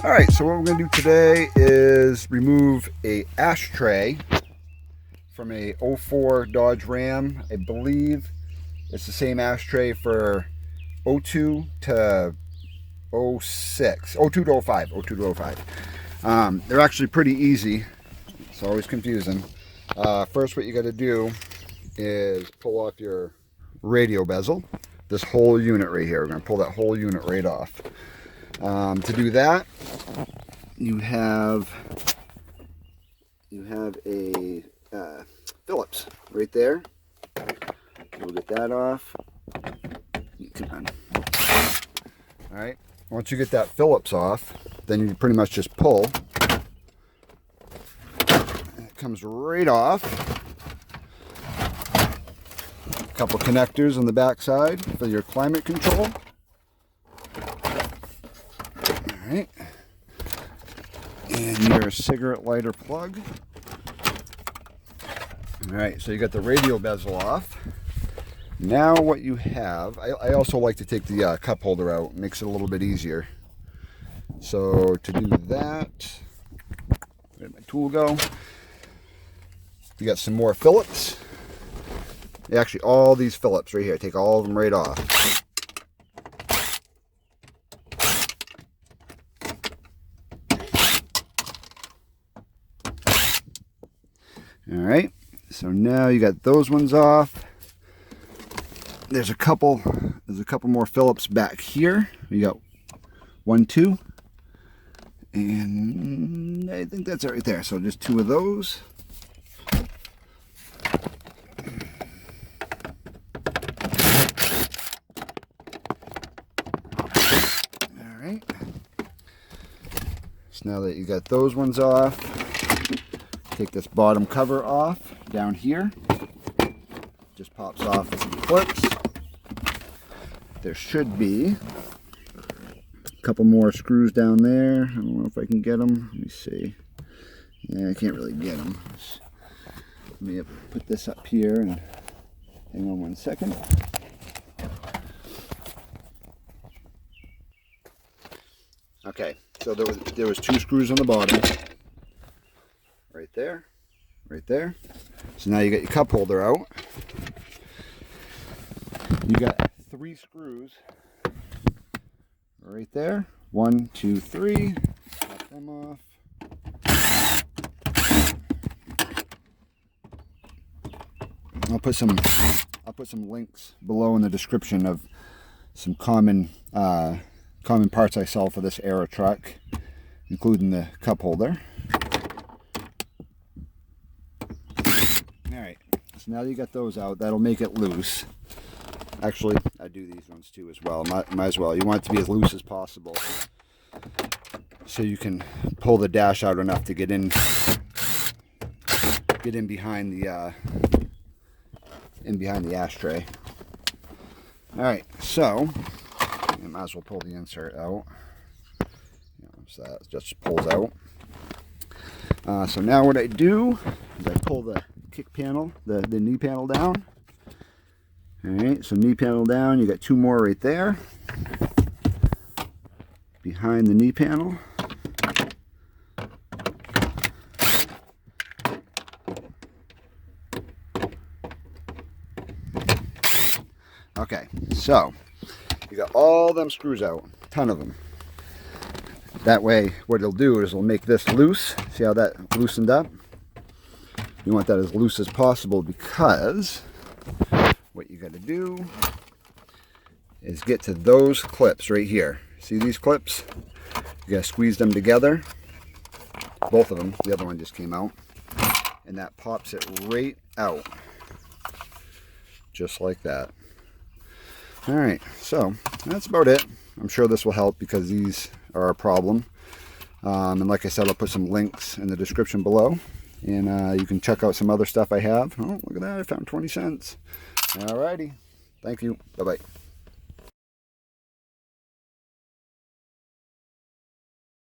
All right, so what we're going to do today is remove a ashtray from a '04 Dodge Ram. I believe it's the same ashtray for '02 to '06, '02 to '05, '02 to '05. They're actually pretty easy. It's always confusing. First, what you got to do is pull off your radio bezel. This whole unit right here. We're going to pull that whole unit right off. To do that, you have a Phillips right there. We'll get that off. Come on. All right. Once you get that Phillips off, then you pretty much just pull. And it comes right off. A couple connectors on the back side for your climate control. All right. And your cigarette lighter plug. All right, so you got the radio bezel off. Now what you have, I also like to take the cup holder out. It makes it a little bit easier. So to do that, where'd my tool go? You got some more Phillips. Actually, all these Phillips right here. Take all of them right off. All right, so now you got those ones off. There's a couple more Phillips back here. We got 1, 2, and I think that's it right there. So just 2 of those. All right. So now that you got those ones off, take this bottom cover off down here. Just pops off with some clips. There should be a couple more screws down there. I don't know if I can get them. Let me see. Yeah, I can't really get them. Let me put this up here and hang on 1 second. Okay, so there was 2 screws on the bottom. Right there, right there. So now you got your cup holder out. You got 3 screws right there. 1, 2, 3. Pop them off. I'll put some links below in the description of some common parts I sell for this era truck, including the cup holder. Alright, so now that you got those out, that'll make it loose. Actually, I do these ones too as well. Might as well. You want it to be as loose as possible, so you can pull the dash out enough to get in behind the ashtray. All right, so you might as well pull the insert out. So that just pulls out. So now what I do is I pull the kick panel, the knee panel down. All right, so knee panel down. You got 2 more right there behind the knee panel. Okay, so you got all them screws out, a ton of them. That way, what it'll do is it'll make this loose. See how that loosened up? You want that as loose as possible, because what you got to do is get to those clips right here. See these clips? You got to squeeze them together. Both of them. The other one just came out. And that pops it right out. Just like that. Alright, so that's about it. I'm sure this will help because these are a problem. And like I said, I'll put some links in the description below. And you can check out some other stuff I have. Oh, look at that. I found 20 cents. Alrighty. Thank you. Bye-bye.